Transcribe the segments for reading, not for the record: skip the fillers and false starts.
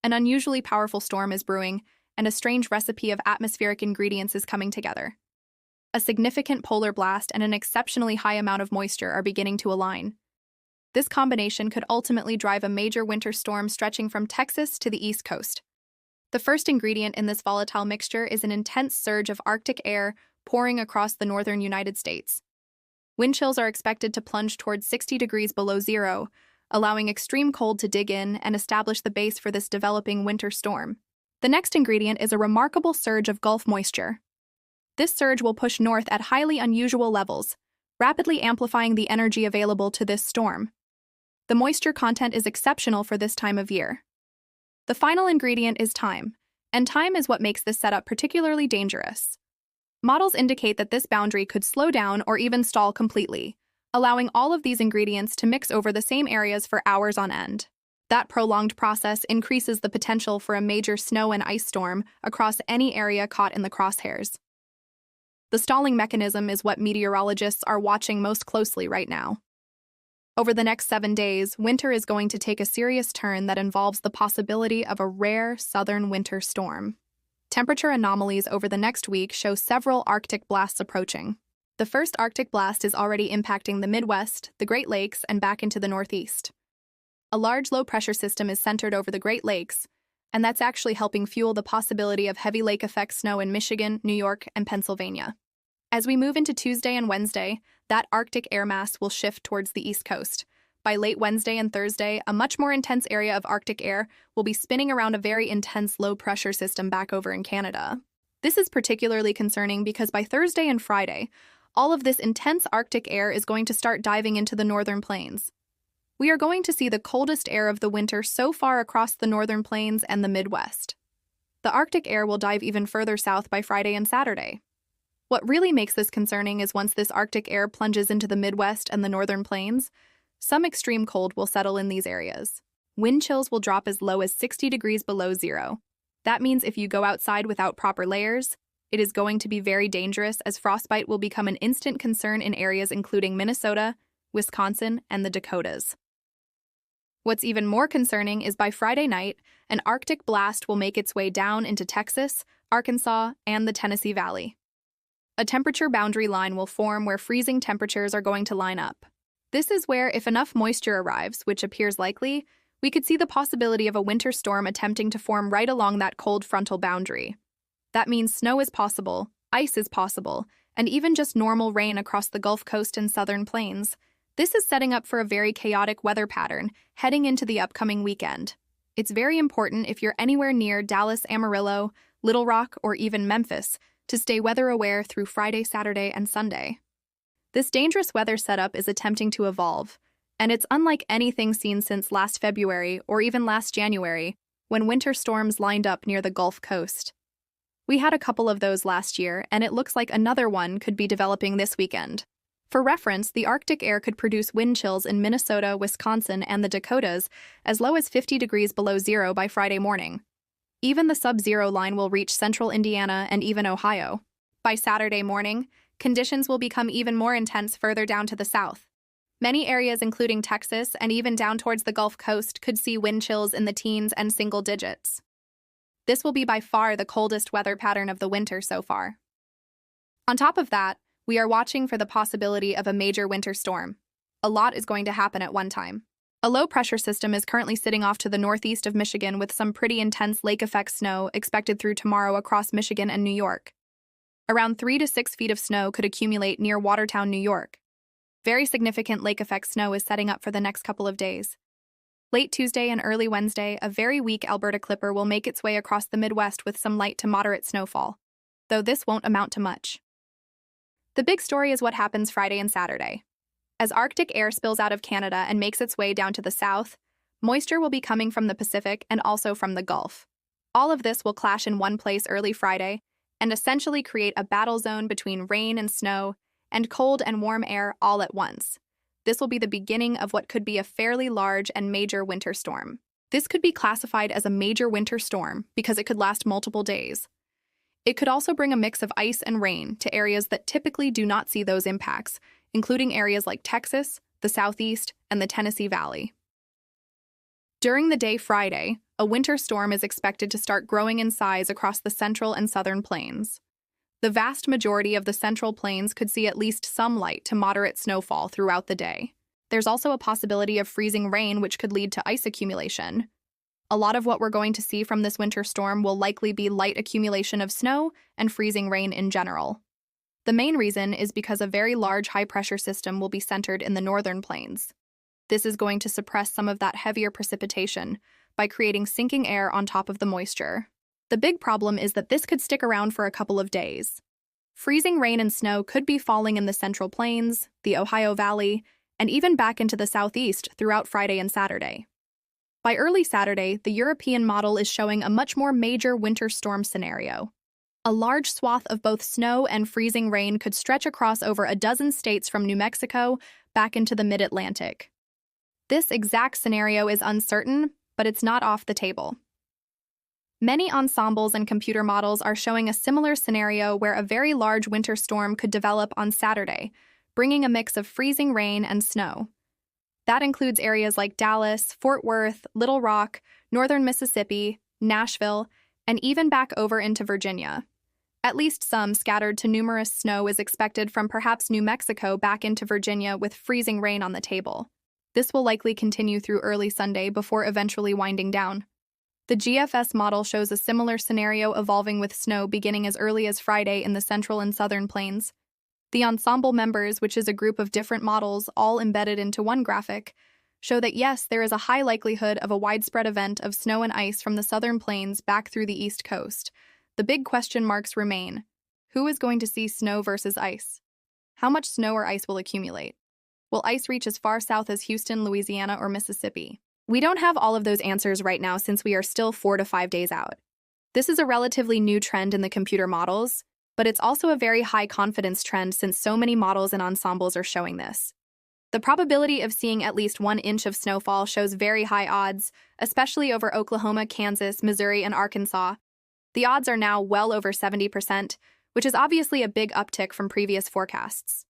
An unusually powerful storm is brewing, and a strange recipe of atmospheric ingredients is coming together. A significant polar blast and an exceptionally high amount of moisture are beginning to align. This combination could ultimately drive a major winter storm stretching from Texas to the East Coast. The first ingredient in this volatile mixture is an intense surge of Arctic air pouring across the northern United States. Wind chills are expected to plunge towards 60 degrees below zero, allowing extreme cold to dig in and establish the base for this developing winter storm. The next ingredient is a remarkable surge of Gulf moisture. This surge will push north at highly unusual levels, rapidly amplifying the energy available to this storm. The moisture content is exceptional for this time of year. The final ingredient is time, and time is what makes this setup particularly dangerous. Models indicate that this boundary could slow down or even stall completely, allowing all of these ingredients to mix over the same areas for hours on end. That prolonged process increases the potential for a major snow and ice storm across any area caught in the crosshairs. The stalling mechanism is what meteorologists are watching most closely right now. Over the next 7 days, winter is going to take a serious turn that involves the possibility of a rare southern winter storm. Temperature anomalies over the next week show several Arctic blasts approaching. The first Arctic blast is already impacting the Midwest, the Great Lakes, and back into the Northeast. A large low-pressure system is centered over the Great Lakes, and that's actually helping fuel the possibility of heavy lake-effect snow in Michigan, New York, and Pennsylvania. As we move into Tuesday and Wednesday, that Arctic air mass will shift towards the East Coast. By late Wednesday and Thursday, a much more intense area of Arctic air will be spinning around a very intense low-pressure system back over in Canada. This is particularly concerning because by Thursday and Friday, all of this intense Arctic air is going to start diving into the northern plains. We are going to see the coldest air of the winter so far across the northern plains and the Midwest. The Arctic air will dive even further south by Friday and Saturday. What really makes this concerning is once this Arctic air plunges into the Midwest and the northern plains, some extreme cold will settle in these areas. Wind chills will drop as low as 60 degrees below zero. That means if you go outside without proper layers, it is going to be very dangerous as frostbite will become an instant concern in areas including Minnesota, Wisconsin, and the Dakotas. What's even more concerning is by Friday night, an Arctic blast will make its way down into Texas, Arkansas, and the Tennessee Valley. A temperature boundary line will form where freezing temperatures are going to line up. This is where, if enough moisture arrives, which appears likely, we could see the possibility of a winter storm attempting to form right along that cold frontal boundary. That means snow is possible, ice is possible, and even just normal rain across the Gulf Coast and southern plains. This is setting up for a very chaotic weather pattern heading into the upcoming weekend. It's very important if you're anywhere near Dallas, Amarillo, Little Rock, or even Memphis to stay weather aware through Friday, Saturday, and Sunday. This dangerous weather setup is attempting to evolve, and it's unlike anything seen since last February or even last January, when winter storms lined up near the Gulf Coast. We had a couple of those last year, and it looks like another one could be developing this weekend. For reference, the Arctic air could produce wind chills in Minnesota, Wisconsin, and the Dakotas as low as 50 degrees below zero by Friday morning. Even the sub-zero line will reach central Indiana and even Ohio. By Saturday morning, conditions will become even more intense further down to the south. Many areas, including Texas and even down towards the Gulf Coast, could see wind chills in the teens and single digits. This will be by far the coldest weather pattern of the winter so far. On top of that, we are watching for the possibility of a major winter storm. A lot is going to happen at one time. A low-pressure system is currently sitting off to the northeast of Michigan with some pretty intense lake-effect snow expected through tomorrow across Michigan and New York. Around 3 to 6 feet of snow could accumulate near Watertown, New York. Very significant lake-effect snow is setting up for the next couple of days. Late Tuesday and early Wednesday, a very weak Alberta clipper will make its way across the Midwest with some light to moderate snowfall, though this won't amount to much. The big story is what happens Friday and Saturday. As Arctic air spills out of Canada and makes its way down to the south, moisture will be coming from the Pacific and also from the Gulf. All of this will clash in one place early Friday and essentially create a battle zone between rain and snow and cold and warm air all at once. This will be the beginning of what could be a fairly large and major winter storm. This could be classified as a major winter storm because it could last multiple days. It could also bring a mix of ice and rain to areas that typically do not see those impacts, including areas like Texas, the Southeast, and the Tennessee Valley. During the day Friday, a winter storm is expected to start growing in size across the central and southern plains. The vast majority of the central plains could see at least some light to moderate snowfall throughout the day. There's also a possibility of freezing rain, which could lead to ice accumulation. A lot of what we're going to see from this winter storm will likely be light accumulation of snow and freezing rain in general. The main reason is because a very large high-pressure system will be centered in the northern plains. This is going to suppress some of that heavier precipitation by creating sinking air on top of the moisture. The big problem is that this could stick around for a couple of days. Freezing rain and snow could be falling in the Central Plains, the Ohio Valley, and even back into the southeast throughout Friday and Saturday. By early Saturday, the European model is showing a much more major winter storm scenario. A large swath of both snow and freezing rain could stretch across over a dozen states from New Mexico back into the mid-Atlantic. This exact scenario is uncertain, but it's not off the table. Many ensembles and computer models are showing a similar scenario where a very large winter storm could develop on Saturday, bringing a mix of freezing rain and snow. That includes areas like Dallas, Fort Worth, Little Rock, northern Mississippi, Nashville, and even back over into Virginia. At least some scattered to numerous snow is expected from perhaps New Mexico back into Virginia with freezing rain on the table. This will likely continue through early Sunday before eventually winding down. The GFS model shows a similar scenario evolving with snow beginning as early as Friday in the central and southern plains. The ensemble members, which is a group of different models all embedded into one graphic, show that yes, there is a high likelihood of a widespread event of snow and ice from the southern plains back through the east coast. The big question marks remain. Who is going to see snow versus ice? How much snow or ice will accumulate? Will ice reach as far south as Houston, Louisiana, or Mississippi? We don't have all of those answers right now since we are still 4 to 5 days out. This is a relatively new trend in the computer models, but it's also a very high confidence trend since so many models and ensembles are showing this. The probability of seeing at least 1 inch of snowfall shows very high odds, especially over Oklahoma, Kansas, Missouri, and Arkansas. The odds are now well over 70%, which is obviously a big uptick from previous forecasts.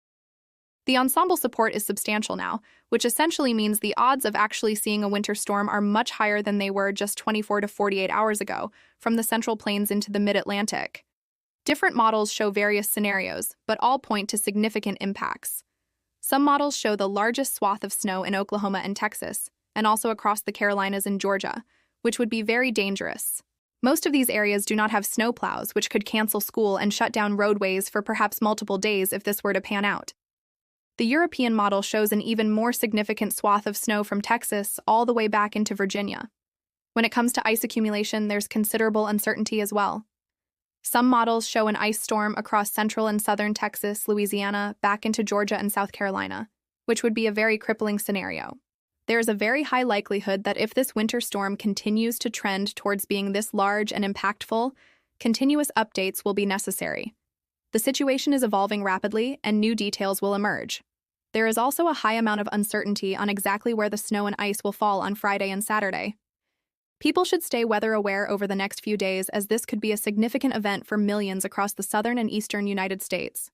The ensemble support is substantial now, which essentially means the odds of actually seeing a winter storm are much higher than they were just 24 to 48 hours ago, from the Central Plains into the Mid-Atlantic. Different models show various scenarios, but all point to significant impacts. Some models show the largest swath of snow in Oklahoma and Texas, and also across the Carolinas and Georgia, which would be very dangerous. Most of these areas do not have snowplows, which could cancel school and shut down roadways for perhaps multiple days if this were to pan out. The European model shows an even more significant swath of snow from Texas all the way back into Virginia. When it comes to ice accumulation, there's considerable uncertainty as well. Some models show an ice storm across central and southern Texas, Louisiana, back into Georgia and South Carolina, which would be a very crippling scenario. There is a very high likelihood that if this winter storm continues to trend towards being this large and impactful, continuous updates will be necessary. The situation is evolving rapidly, and new details will emerge. There is also a high amount of uncertainty on exactly where the snow and ice will fall on Friday and Saturday. People should stay weather aware over the next few days as this could be a significant event for millions across the southern and eastern United States.